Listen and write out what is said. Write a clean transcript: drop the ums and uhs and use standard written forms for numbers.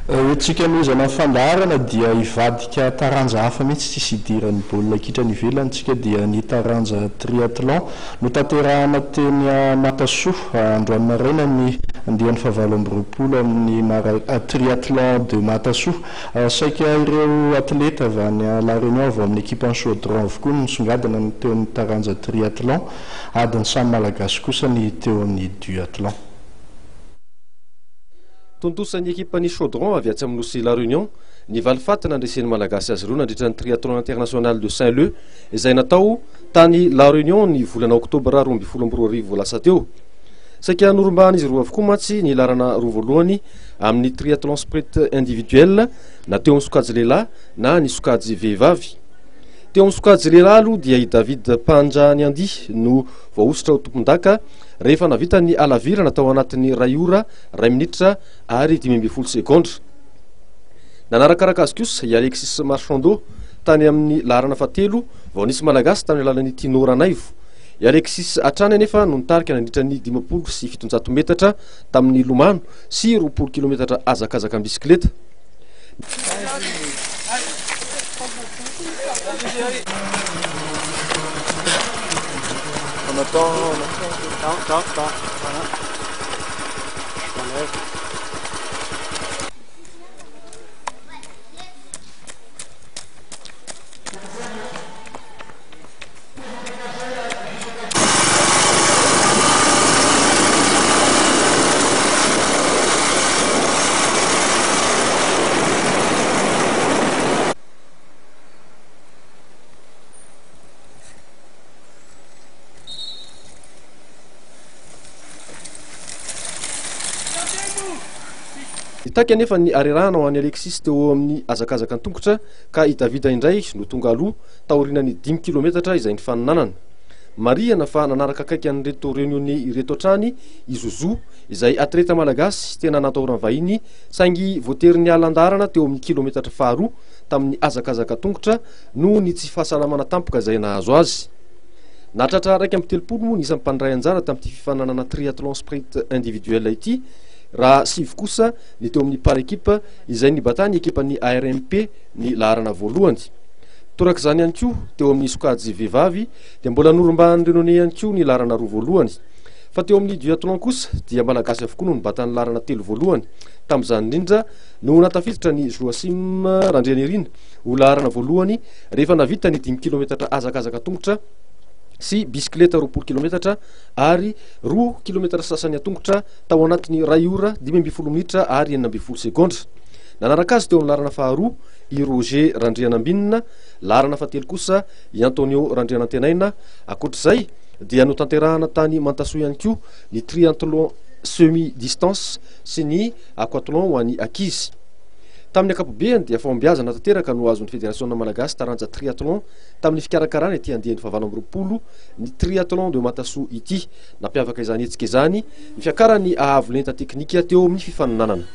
Tsika nozana fandarana dia ivadika taranja hafa mihitsy tsisy idiran'ny baolina kitra ny ivelany. Tsika dia ny taranja triathlon no tanterahana teny Matasoa androany maraina ny andian'ny fahavalo amby roapolo amin'ny triathlon de Matasoa. Saika ireo atleta avy any La Réunion avy amin'ny équipe chaudron avokoa no misongadina ny teo amin'ny taranja triathlon, adiny samy malagasy kosa ny teo amin'ny duathlon. Tontosan'ny ekipa ny chaudron avy atsy amin'ny nosy La Réunion ny valifaty nandresen'ny malagasy azy ireo nandritra ny triathlon international de Saint-Leu izay natao tany La Réunion ny volana oktobra 2024 lasa teo. Saika norombahana izy roa avokoa matsy ny larana roa voalohany amin'ny triathlon sprint individuel na teo amin'ny sokajy lehilahy na ny sokajy vehivavy. Teo amin'ny sokajy lehilahy aloha dia i David Panjaniandi no voaositra ho tompon-daka rehefa navita ny alavira natao anatin'ny 2 ora 2 minitra ary 12 sekondra. Nanarakaraka azy kosa i Alexis Marchando tany amin'ny larana fahatelo vao nisy malagasy tany alalan'ny Tino Ranaivo. I Alexis hatrany anefa no nitarika nandritra ny 50 sy 700 metatra tamin'ny lomano sy 20 kilometatra azakazaka amin'ny bisikileta. On attend. Voilà. Je m'enlève. Itaky anefa ny arerahana ho an'ny Alexis teo amin'ny azakazaka an-tongotra ka i David indray no tonga aloha taorianany 10 kilometatra izay ny faninanana. Marihana fa nanaraka akaiky an'ireto reunione ireto hatrany i Zouzou izay atleta malagasy tena nataorany vahiny saingy voatery alan-darana teo amin'ny kilometatra faharoa tamin'ny azakazaka tongotra no ny tsy fahasalamana tampoka izay nahazo azy. Nahatratra 1:30 moa ny isan'ny mpandray anjara tamin'ity fifananana triathlon sprint individuel ity. Raha sivy kosa ny teo amin'ny par équipe izay ny batany ekipan'ny ARMP ny laharana voalohany. Toraka izany ihany koa teo amin'ny sokajy vehivavy dia mbola norombahan'ny renone ihany koa ny laharana roa voalohany. Fa teo amin'ny duathlon kosa dia malagasy avokoa no nibatany laharana telo voalohany. Tamin'izany indrindra no natafiditra ny Joasim Randrianirina ho laharana voalohany rehefa navita ny 10 kilometatra azakazaka tongotra sy bisikileta 20 kilometatra ary 2 kilometatra sasany atongotra tao anatin'ny 2 ora 12 minitra ary 12 sekondra. Nanaraka azy teo amin'ny larana faharoa i Roger Randrianambinina, larana fahatelo kosa i Antonio Randrianantenaina. Akoatr'izay dia no tanterahana tany Mantasoa ihany koa ny triathlon semi distance sy ny aquathlon ho an'ny ankizy. Tamin'ny ankapobeny dia fombiazana tanteraka no azon'ny Fédération Malagasy taranja triathlon tamin'ny fikarakarana ety andian'ny fahavalo amby roapolo ny triathlon de Matasoa ity. Nampiavaka izany hetsika izany ny fiakarany ahavolenta teknika teo amin'ny fifaninanana.